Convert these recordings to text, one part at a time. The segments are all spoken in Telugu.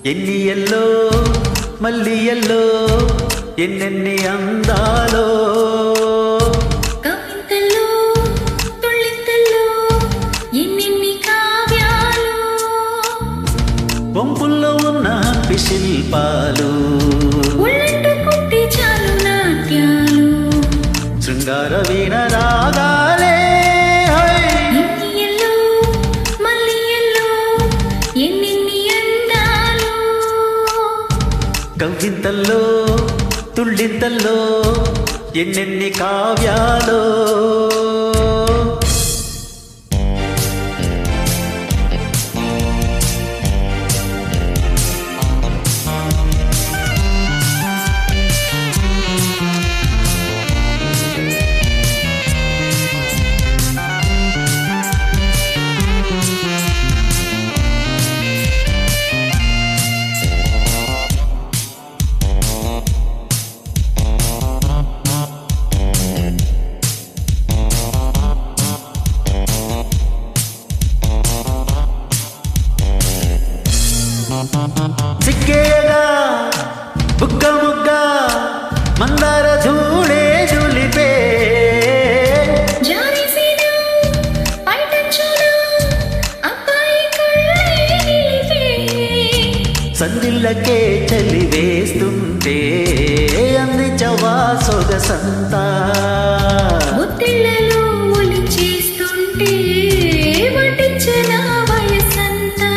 ఎన్నియల్లో మల్లియల్లో ఎన్నెన్ని అందాలో కవితల్లో తుళ్ళింతల్లో ఎన్నెన్ని కావ్యాలు వంపుల్లో ఉన్న శిల్పాలు ఉళ్ళంటుకుంటే చాలు నాట్యాలు శృంగార వీణ రాగాలే ఎన్నియల్లో మల్లియల్లో ఎన్నెన్ని అందాలు కవితల్లో తుళ్ళింతల్లో ఎన్నెన్ని కావ్యాలో చిక్కేయగా బుగ్గ బుగ్గ మందార ధూళే జులిపే జారిసినా పైటంచునా అబ్బాయి కళ్ళే నిలిపే సందిళ్ళకే చలి వేస్తుంటే అందించవా సొగసంతా ముత్తిళ్ళలో ఒలిచేస్తుంటే వడ్డించిన వయసంతా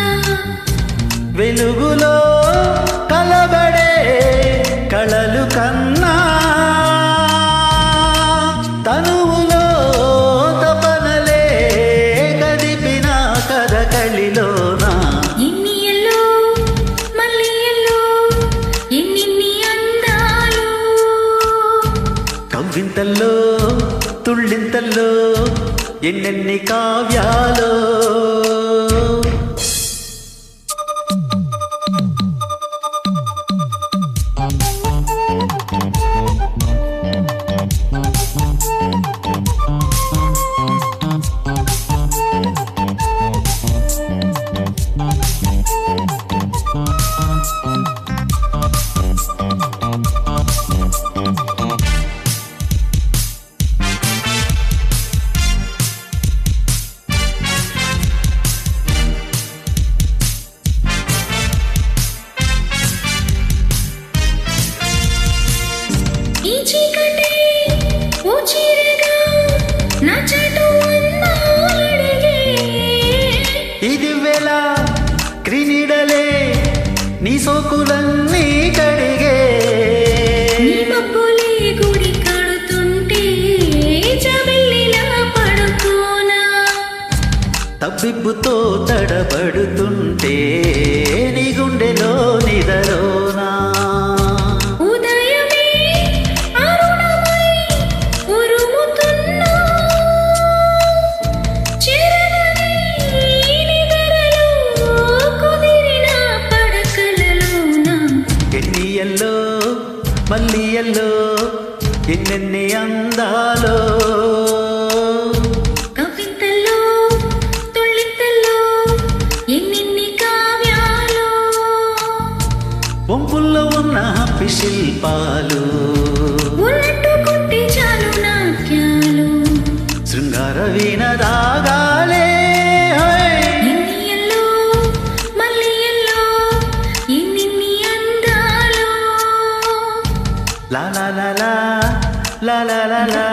వెలుగులో కలబడే కళలు కన్నా తనువులో తపనలే కదిపిన కథకళిలోనా ఎన్నియల్లో మల్లియల్లో ఎన్నెన్ని అందాలు కవ్వింతల్లో తుళ్ళింతల్లో ఎన్నెన్ని కావ్యాలో ఈ చీకటి ఓ చీరగా నా చాటు అందాలడిగే ఇది వేళ క్రినిడలే నీ సోకులన్నీ కడిగే నీ మబ్బులే గుడి కడుతుంటే జబిల్లిలా పడుకోనా తబ్బిబ్బుతో తడబడుతుంటే నీ గుండెలో నిదరోనా ఉదయమే అరుణమై ఉరుముతున్నా చెరగని నిద్రలో కుదిరిన పడకలలోన ఎన్నియల్లో మల్లియల్లో ఎన్నెన్ని అందాలో కవితల్లో తుళ్ళింతల్లో ఎన్నెన్ని కావ్యాలు వంపుల్లో ఉన్న శిల్పాలు ఉళ్ళంటుకుంటే చాలు నాట్యాలు శృంగార వీణ రాగాలే ఎన్నియల్లో మల్లియల్లో ఎన్నెన్ని అందాలు లా లా లా లా లా లా లా లా